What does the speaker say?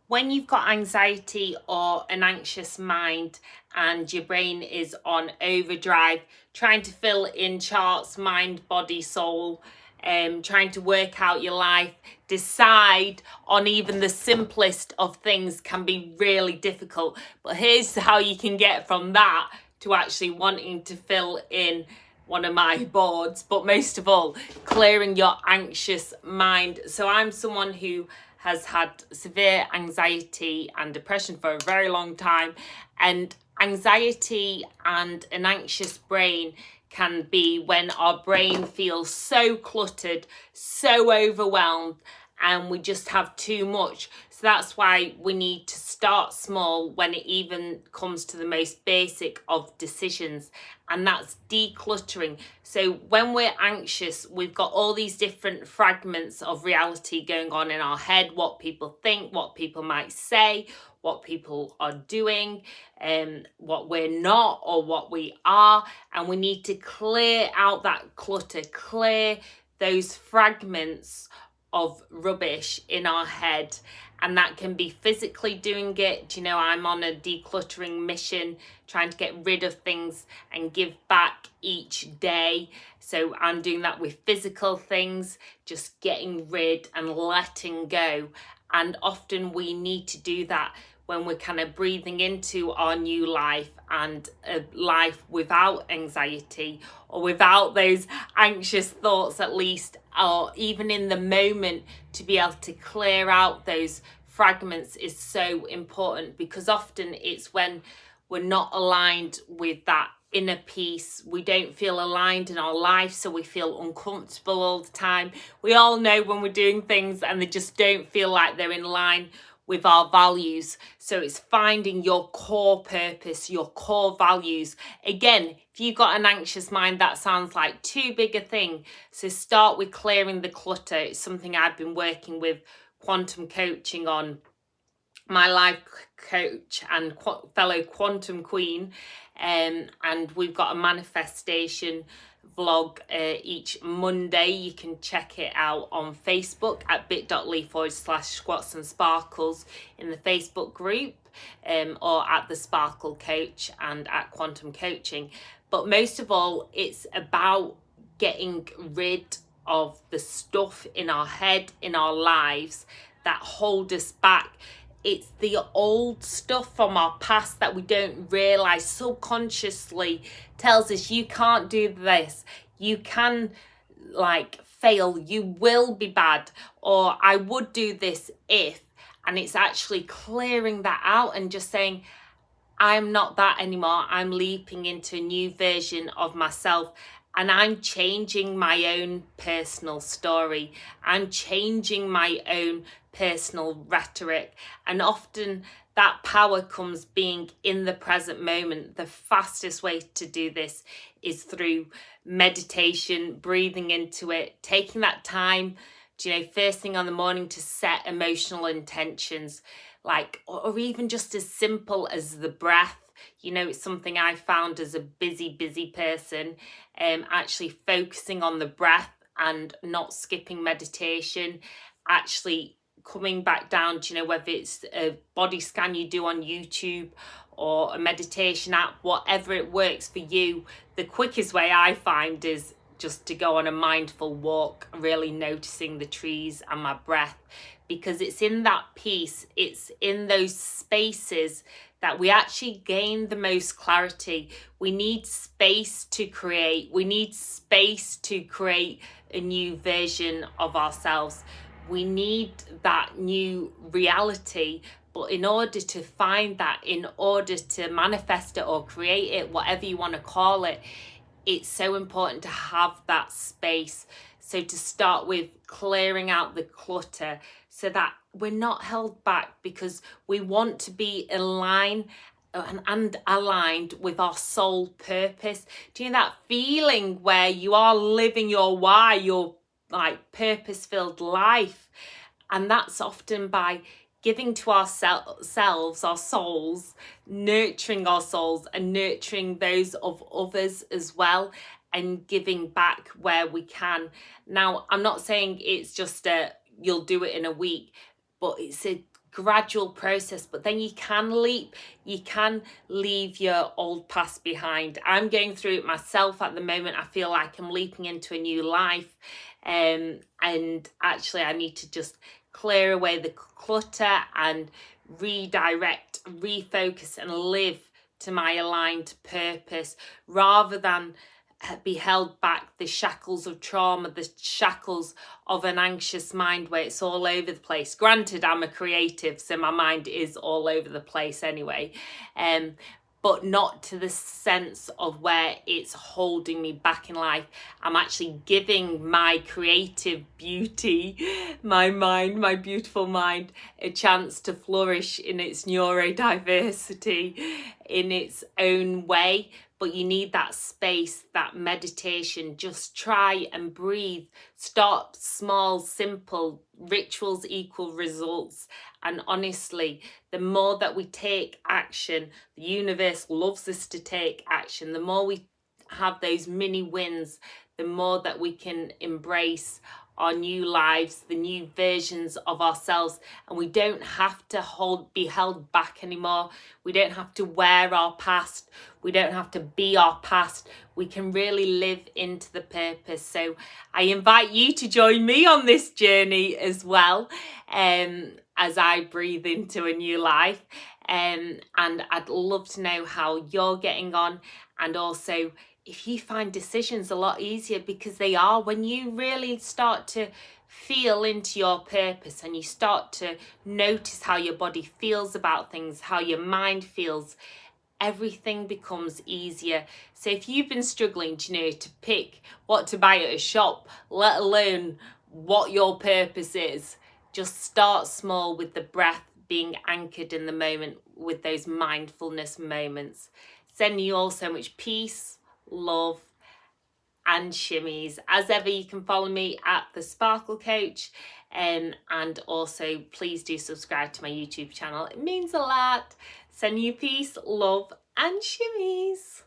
When you've got anxiety or an anxious mind and your brain is on overdrive, trying to fill in charts, mind, body, soul, trying to work out your life, decide on even the simplest of things can be really difficult. But here's how you can get from that to actually wanting to fill in one of my boards, but most of all, clearing your anxious mind. So I'm someone who has had severe anxiety and depression for a very long time, and anxiety and an anxious brain can be when our brain feels so cluttered, so overwhelmed, and we just have too much. So that's why we need to start small when it even comes to the most basic of decisions, and that's decluttering. So when we're anxious, we've got all these different fragments of reality going on in our head, what people think, what people might say, what people are doing, what we're not or what we are, and we need to clear out that clutter, clear those fragments of rubbish in our head. And that can be physically doing it. You know, I'm on a decluttering mission, trying to get rid of things and give back each day. So I'm doing that with physical things, just getting rid and letting go. And often we need to do that when we're kind of breathing into our new life and a life without anxiety or without those anxious thoughts, at least, or even in the moment, to be able to clear out those fragments is so important, because often it's when we're not aligned with that inner peace, we don't feel aligned in our life, so we feel uncomfortable all the time. We all know when we're doing things and they just don't feel like they're in line with our values. So it's finding your core purpose, your core values. Again, if you've got an anxious mind, that sounds like too big a thing. So start with clearing the clutter. It's something I've been working with quantum coaching on, my life coach and fellow quantum queen, and we've got a manifestation vlog each Monday. You can check it out on Facebook at bit.ly/squats and sparkles in the Facebook group, or at the Sparkle Coach and at Quantum Coaching. But most of all, it's about getting rid of the stuff in our head, in our lives, that hold us back. It's the old stuff from our past that we don't realize subconsciously tells us you can't do this, you can fail, you will be bad, or I would do this if. And it's actually clearing that out and just saying, I'm not that anymore. I'm leaping into a new version of myself, and I'm changing my own personal story. I'm changing my own personal rhetoric. And often that power comes being in the present moment. The fastest way to do this is through meditation, breathing into it, taking that time, first thing on the morning to set emotional intentions, or even just as simple as the breath. It's something I found as a busy person, actually focusing on the breath and not skipping meditation, actually coming back down, whether it's a body scan you do on YouTube or a meditation app, whatever it works for you. The quickest way I find is just to go on a mindful walk, really noticing the trees and my breath, because it's in that peace, it's in those spaces that we actually gain the most clarity. We need space to create. We need space to create a new version of ourselves. We need that new reality. But in order to find that, in order to manifest it or create it, whatever you want to call it, it's so important to have that space. So to start with clearing out the clutter so that we're not held back, because we want to be in line and aligned with our soul purpose. Do you know that feeling where you are living your why, your purpose-filled life? And that's often by giving to ourselves, our souls, nurturing our souls and nurturing those of others as well, and giving back where we can. Now, I'm not saying it's just you'll do it in a week, but it's a gradual process, but then you can leave your old past behind. I'm going through it myself at the moment. I feel like I'm leaping into a new life, and actually I need to just clear away the clutter and redirect, refocus, and live to my aligned purpose, rather than be held back, the shackles of trauma, the shackles of an anxious mind where it's all over the place. Granted, I'm a creative, so my mind is all over the place anyway, but not to the sense of where it's holding me back in life. I'm actually giving my creative beauty, my mind, my beautiful mind, a chance to flourish in its neurodiversity, in its own way. But you need that space, that meditation. Just try and breathe. Start small, simple. Rituals equal results. And honestly, the more that we take action, the universe loves us to take action. The more we have those mini wins, the more that we can embrace our new lives, the new versions of ourselves, and we don't have to be held back anymore. We don't have to wear our past. We don't have to be our past. We can really live into the purpose. So I invite you to join me on this journey as well, as I breathe into a new life. And I'd love to know how you're getting on, and also if you find decisions a lot easier, because they are, when you really start to feel into your purpose and you start to notice how your body feels about things, how your mind feels, everything becomes easier. So if you've been struggling, to pick what to buy at a shop, let alone what your purpose is, just start small with the breath, being anchored in the moment with those mindfulness moments. Sending you all so much peace, love, and shimmies. As ever, you can follow me at The Sparkle Coach, and also please do subscribe to my YouTube channel. It means a lot. Send you peace, love, and shimmies.